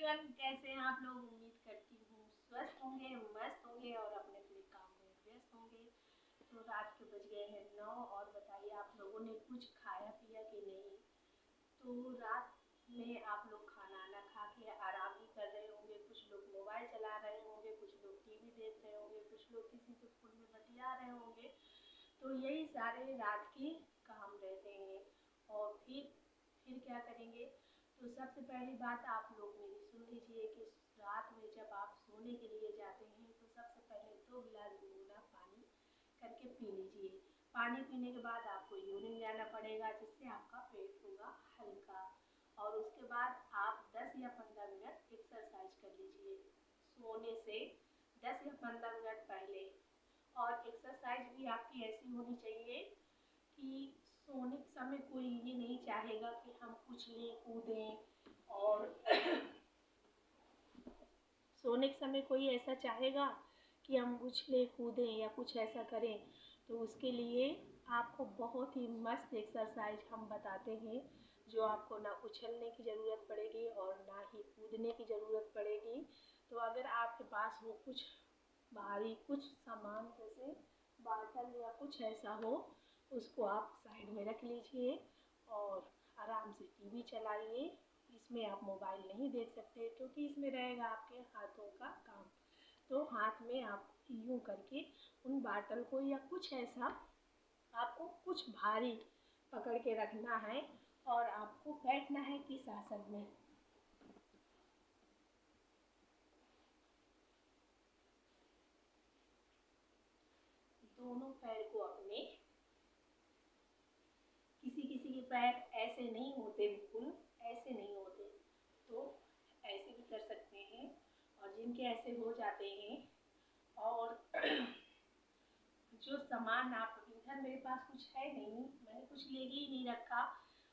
Everyone, कैसे हैं आप लोग। उम्मीद करती हूँ स्वस्थ होंगे, मस्त होंगे और अपने अपने काम में व्यस्त होंगे। तो रात के बज गए हैं 9 और बताइए आप लोगों ने कुछ खाया पिया कि नहीं। तो रात में आप लोग खाना ना खा के आराम ही कर रहे होंगे। कुछ लोग मोबाइल चला रहे होंगे, कुछ लोग टीवी देख रहे होंगे, कुछ लोग किसी से फोन में बतिया रहे होंगे। तो यही सारे रात के काम रहते हैं। और फिर क्या करेंगे। तो सबसे पहली बात आप लोग मेरी सुन लीजिए कि रात में जब आप सोने के लिए जाते हैं तो सबसे पहले 2 गिलास गुनगुना पानी करके पी लीजिए। पानी पीने के बाद आपको यूरिन जाना पड़ेगा, जिससे आपका पेट होगा हल्का। और उसके बाद आप 10 या 15 मिनट एक्सरसाइज कर लीजिए सोने से 10 या 15 मिनट पहले। और एक्सरसाइज भी आपकी ऐसी होनी चाहिए कि सोने के समय कोई ये नहीं चाहेगा कि हम कुछ लें कूदें। और सोने के समय कोई ऐसा चाहेगा कि हम उछले कूदें या कुछ ऐसा करें। तो उसके लिए आपको बहुत ही मस्त एक्सरसाइज हम बताते हैं, जो आपको ना उछलने की ज़रूरत पड़ेगी और ना ही कूदने की ज़रूरत पड़ेगी। तो अगर आपके पास हो कुछ भारी कुछ सामान, जैसे बाटल या कुछ ऐसा हो, उसको आप साइड में रख लीजिए और आराम से टीवी चलाइए। इसमें आप मोबाइल नहीं देख सकते क्योंकि इसमें रहेगा आपके हाथों का काम। तो हाथ में आप यूँ करके उन बाटल को या कुछ ऐसा आपको कुछ भारी पकड़ के रखना है और आपको बैठना है किस आसन में। दोनों पैर को अपने, किसी किसी के पैर ऐसे नहीं होते, बिल्कुल ऐसे नहीं होते, तो ऐसे भी कर सकते हैं। और जिनके ऐसे हो जाते हैं, और जो सामान आप, इधर मेरे पास कुछ है नहीं, मैंने कुछ लेके ही नहीं रखा।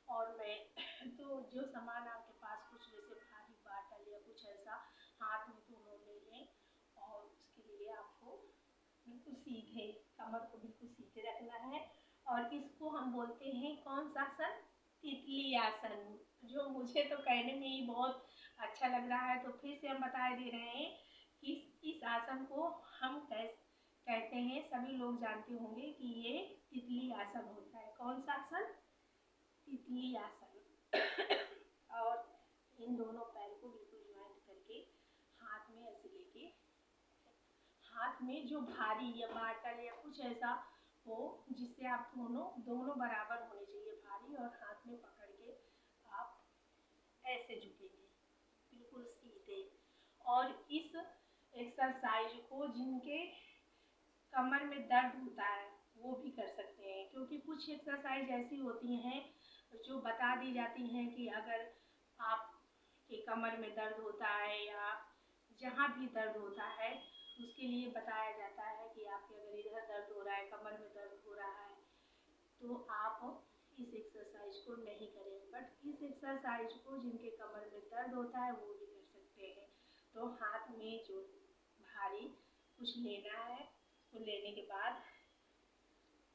और मैं तो जो सामान आपके पास कुछ जैसे भारी बाटल या कुछ ऐसा हाथ में दोनों ले लें। और उसके लिए आपको बिल्कुल सीधे, कमर को बिल्कुल सीधे रखना है। और इसको हम बोलते हैं कौन सा आसन, तितली आसन, जो मुझे तो कहने में ही बहुत अच्छा लग रहा है। तो फिर से हम बता दे रहे हैं कि इस आसन को हम कैसे कहते हैं। सभी लोग जानते होंगे कि ये तितली आसन होता है। कौन सा आसन, तितली आसन। और इन दोनों पैर को बिल्कुल ज्वाइंट करके हाथ में ऐसे लेके, हाथ में जो भारी या बाटल या कुछ ऐसा हो जिससे आप दोनों दोनों बराबर होने चाहिए, भारी और हाथ में पकड़ के आप ऐसे झुकेंगे बिल्कुल सीधे। और इस एक्सरसाइज को जिनके कमर में दर्द होता है वो भी कर सकते हैं, क्योंकि कुछ एक्सरसाइज ऐसी होती हैं जो बता दी जाती हैं कि अगर आपके कमर में दर्द होता है या जहाँ भी दर्द होता है, उसके लिए बताया जाता है कि आपके अगर इधर दर्द हो रहा है, कमर में दर्द हो रहा है, तो आप इस एक्सरसाइज को नहीं करें। बट इस एक्सरसाइज को जिनके कमर में दर्द होता है वो भी कर सकते हैं। तो हाथ में जो भारी कुछ लेना है, उसको लेने के बाद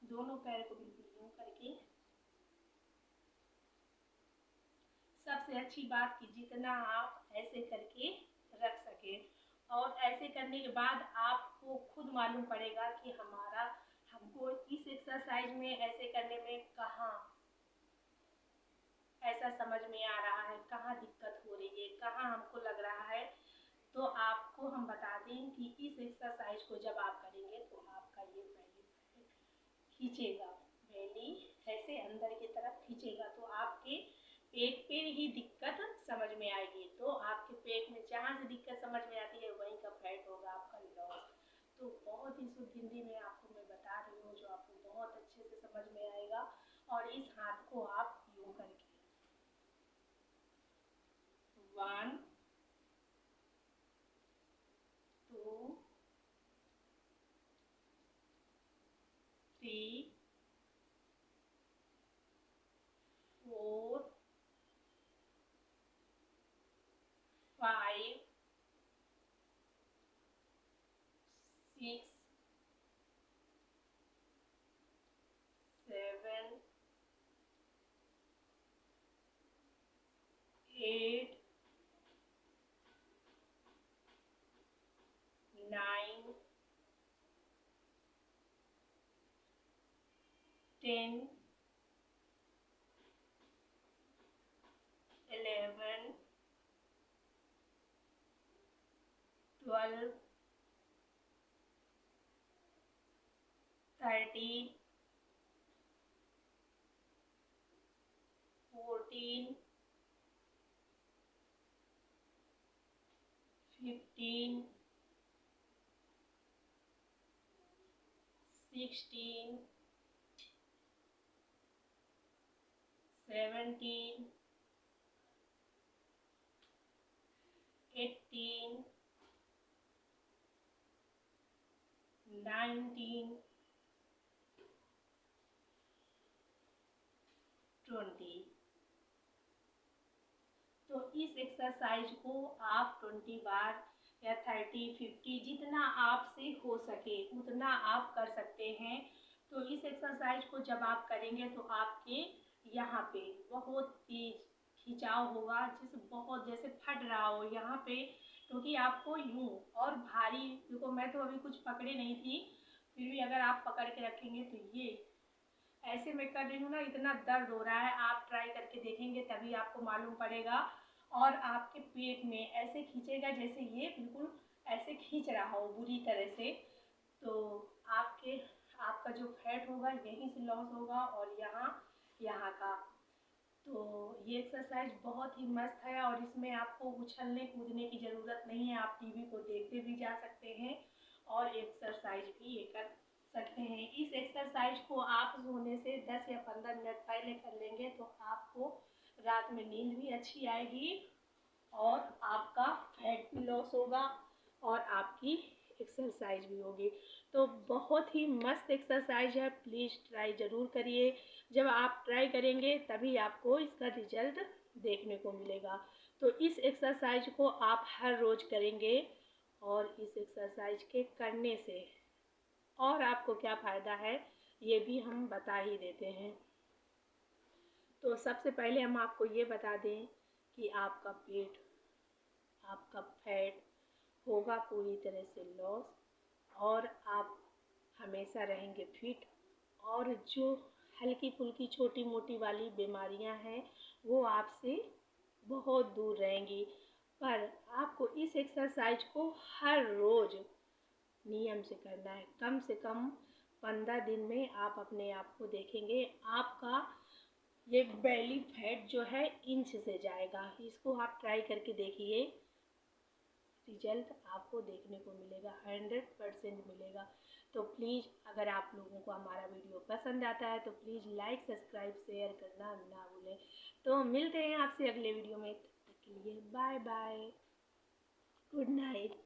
दोनों पैर को बिल्कुल यूं करके, सबसे अच्छी बात कि जितना आप ऐसे करके रख सके। और ऐसे करने के बाद आपको खुद मालूम पड़ेगा कि हमको इस एक्सरसाइज में ऐसे करने में कहाँ ऐसा समझ में आ रहा है, कहाँ दिक्कत हो रही है, कहाँ हमको लग रहा है। तो आपको हम बता दें कि इस एक्सरसाइज को जब आप करेंगे तो आपका ये बेली खींचेगा, बेली ऐसे अंदर की तरफ खींचेगा, तो आपके पेट पे ही दिक्कत समझ में आएगी। तो आपके पेट में जहाँ से दिक्कत समझ में आती है वहीं का फैट होगा आपका लॉस। तो बहुत ही शुद्ध हिंदी में आपको मैं बता रही हूँ, जो आपको बहुत अच्छे से समझ में आएगा। और इस हाथ को आप यूं करके 1 2 3 4 5 6 7 8 10, 11, 12, 13, 14, 15, 16, 17, 18, 19, 20। तो इस एक्सरसाइज को आप 20 बार या 30, 50 जितना आपसे हो सके उतना आप कर सकते हैं। तो इस एक्सरसाइज को जब आप करेंगे तो आपके यहाँ पे बहुत तेज खिंचाव होगा, जैसे फट रहा हो यहाँ पे, क्योंकि आपको यूं और भारी, देखो मैं तो अभी कुछ पकड़े नहीं थी, फिर भी अगर आप पकड़ के रखेंगे तो ये ऐसे मैं कर रही हूँ ना, इतना दर्द हो रहा है। आप ट्राई करके देखेंगे तभी आपको मालूम पड़ेगा। और आपके पेट में ऐसे खींचेगा जैसे ये बिल्कुल ऐसे खींच रहा हो बुरी तरह से। तो आपका जो फैट होगा यहीं से लॉस होगा और यहाँ का। तो ये एक्सरसाइज बहुत ही मस्त है और इसमें आपको उछलने कूदने की ज़रूरत नहीं है। आप टीवी को देखते भी जा सकते हैं और एक्सरसाइज भी ये कर सकते हैं। इस एक्सरसाइज को आप सोने से 10 या 15 मिनट पहले कर लेंगे तो आपको रात में नींद भी अच्छी आएगी और आपका फैट भी लॉस होगा और आपकी एक्सरसाइज भी होगी। तो बहुत ही मस्त एक्सरसाइज है, प्लीज़ ट्राई ज़रूर करिए। जब आप ट्राई करेंगे तभी आपको इसका रिजल्ट देखने को मिलेगा। तो इस एक्सरसाइज को आप हर रोज़ करेंगे और इस एक्सरसाइज के करने से और आपको क्या फ़ायदा है ये भी हम बता ही देते हैं। तो सबसे पहले हम आपको ये बता दें कि आपका पेट, आपका फैट होगा पूरी तरह से लॉस और आप हमेशा रहेंगे फिट। और जो हल्की फुल्की छोटी मोटी वाली बीमारियां हैं वो आपसे बहुत दूर रहेंगी। पर आपको इस एक्सरसाइज को हर रोज़ नियम से करना है। कम से कम 15 दिन में आप अपने आप को देखेंगे आपका ये बेली फैट जो है इंच से जाएगा। इसको आप ट्राई करके देखिए, रिजल्ट आपको देखने को मिलेगा, 100% मिलेगा। तो प्लीज़ अगर आप लोगों को हमारा वीडियो पसंद आता है तो प्लीज़ लाइक, सब्सक्राइब, शेयर करना ना भूलें। तो मिलते हैं आपसे अगले वीडियो में, तब तक के लिए बाय बाय, गुड नाइट।